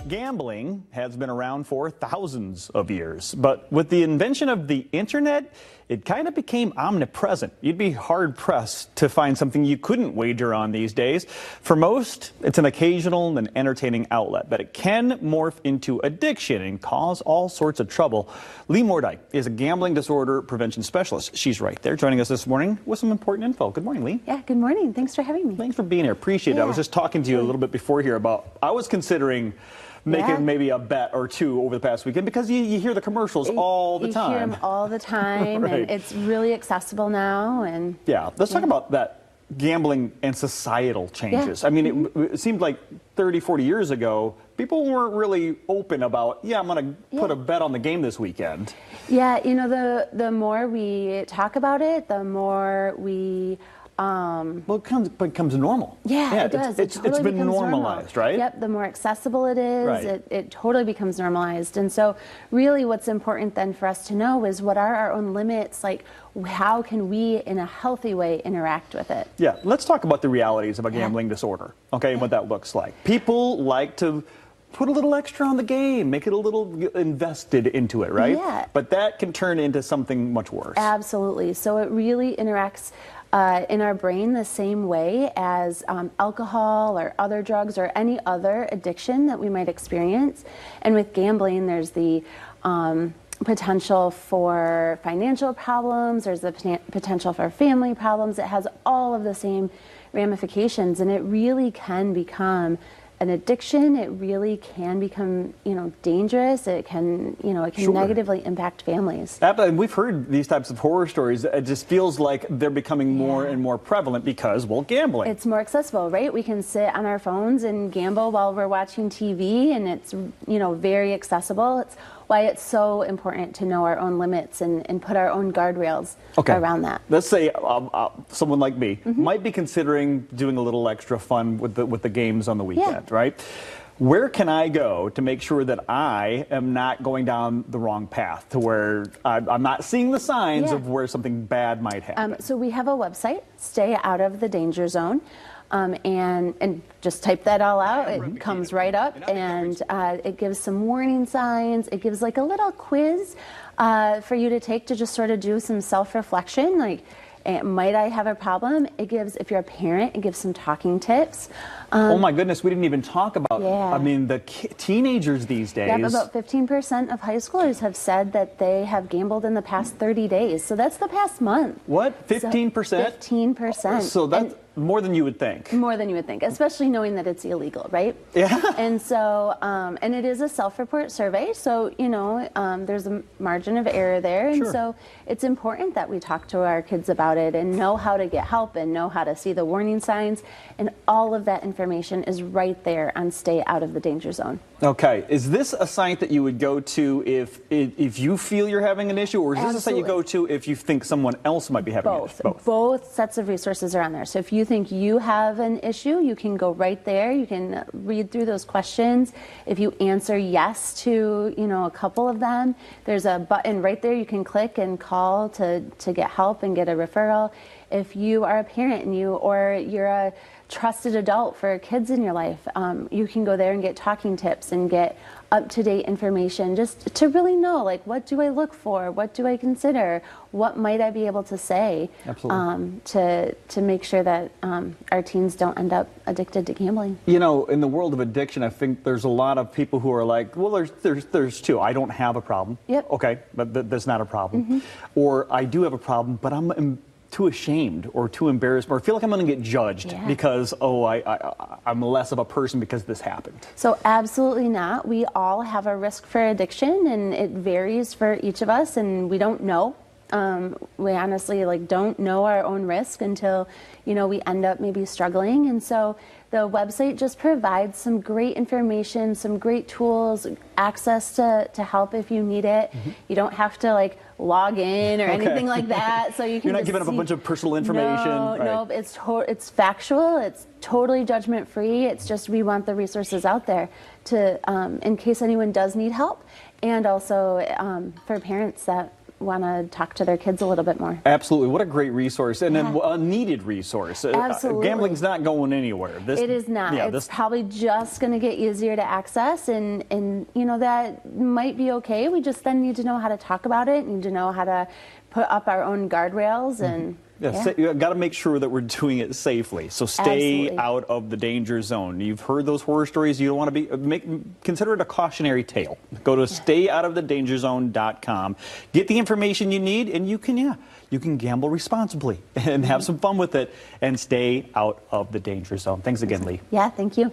Gambling has been around for thousands of years, but with the invention of the internet, it kind of became omnipresent. You'd be hard-pressed to find something you couldn't wager on these days. For most, it's an occasional and entertaining outlet, but it can morph into addiction and cause all sorts of trouble. Leigh Moerdyke is a gambling disorder prevention specialist. She's right there joining us this morning with some important info. Good morning, Leigh. Yeah, good morning. Thanks for having me. Thanks for being here. Appreciate it. I was just talking to you a little bit before here about, I was considering making maybe a bet or two over the past weekend because you hear the commercials all the time. You hear them all the time, right. And it's really accessible now. And yeah, let's talk about that gambling and societal changes. I mean, it seemed like 30, 40 years ago, people weren't really open about, I'm going to put a bet on the game this weekend. Yeah, you know, the more we talk about it, the more we... well, it becomes normal. Yeah, it does. It's been normalized, right? Yep, the more accessible it is, right. it totally becomes normalized. And so really what's important then for us to know is what are our own limits, like how can we in a healthy way interact with it? Yeah, let's talk about the realities of a gambling disorder, okay, and what that looks like. People like to put a little extra on the game, make it a little invested into it, right? Yeah. But that can turn into something much worse. Absolutely. So it really interacts in our brain the same way as alcohol or other drugs or any other addiction that we might experience. And with gambling, there's the potential for financial problems, there's the potential for family problems. It has all of the same ramifications, and it really can become an addiction. It really can become, dangerous. It can, negatively impact families. And we've heard these types of horror stories. It just feels like they're becoming more and more prevalent because, well, gambling. It's more accessible, right? We can sit on our phones and gamble while we're watching TV, and it's, very accessible. It's why it's so important to know our own limits and put our own guardrails around that. Let's say someone like me might be considering doing a little extra fun with the games on the weekend, right? Where can I go to make sure that I am not going down the wrong path, to where I'm not seeing the signs of where something bad might happen? So we have a website, Stay Out of the Danger Zone. And just type that all out. It comes right up, and it gives some warning signs. It gives like a little quiz for you to take to just sort of do some self-reflection, like, might I have a problem? It gives, if you're a parent, it gives some talking tips. Oh my goodness, we didn't even talk about, I mean, the teenagers these days. Yep, about 15% of high schoolers have said that they have gambled in the past 30 days. So that's the past month. What, 15%? 15%. So that's more than you would think. More than you would think, especially knowing that it's illegal, right? Yeah. And so, and it is a self-report survey, so, there's a margin of error there. And so it's important that we talk to our kids about it and know how to get help and know how to see the warning signs. And all of that information is right there on Stay Out of the Danger Zone. Okay. Is this a site that you would go to if you feel you're having an issue, or is this a site you go to if you think someone else might be having an issue? Both sets of resources are on there. So if you think you have an issue, you can go right there. You can read through those questions. If you answer yes to, a couple of them, there's a button right there you can click and call to get help and get a referral. If you are a parent or you're a trusted adult for kids in your life, you can go there and get talking tips and get up-to-date information just to really know, like, what do I look for? What do I consider? What might I be able to say to make sure that our teens don't end up addicted to gambling? In the world of addiction, I think there's a lot of people who are like, well, there's two. I don't have a problem. Yep. Okay, but that's not a problem. Or I do have a problem, but I'm too ashamed or too embarrassed, or feel like I'm going to get judged because, I'm less of a person because this happened. So absolutely not. We all have a risk for addiction, and it varies for each of us, and we don't know. We honestly don't know our own risk until, we end up maybe struggling. And so the website just provides some great information, some great tools, access to help if you need it. You don't have to log in or anything like that. So you're not giving up a bunch of personal information. No, it's factual. It's totally judgment free. It's just we want the resources out there to in case anyone does need help, and also for parents that want to talk to their kids a little bit more. Absolutely. What a great resource, and a needed resource. Absolutely. Gambling's not going anywhere. It is not. Yeah, it's probably just going to get easier to access, and you know, that might be okay. We just then need to know how to talk about it, need to know how to put up our own guardrails, and you got to make sure that we're doing it safely. So stay Absolutely. out of the danger zone. You've heard those horror stories. You don't want to consider it a cautionary tale. Go to stayoutofthedangerzone.com. Get the information you need, and you can gamble responsibly and have some fun with it and stay out of the danger zone. Thanks again, Leigh. Yeah, thank you.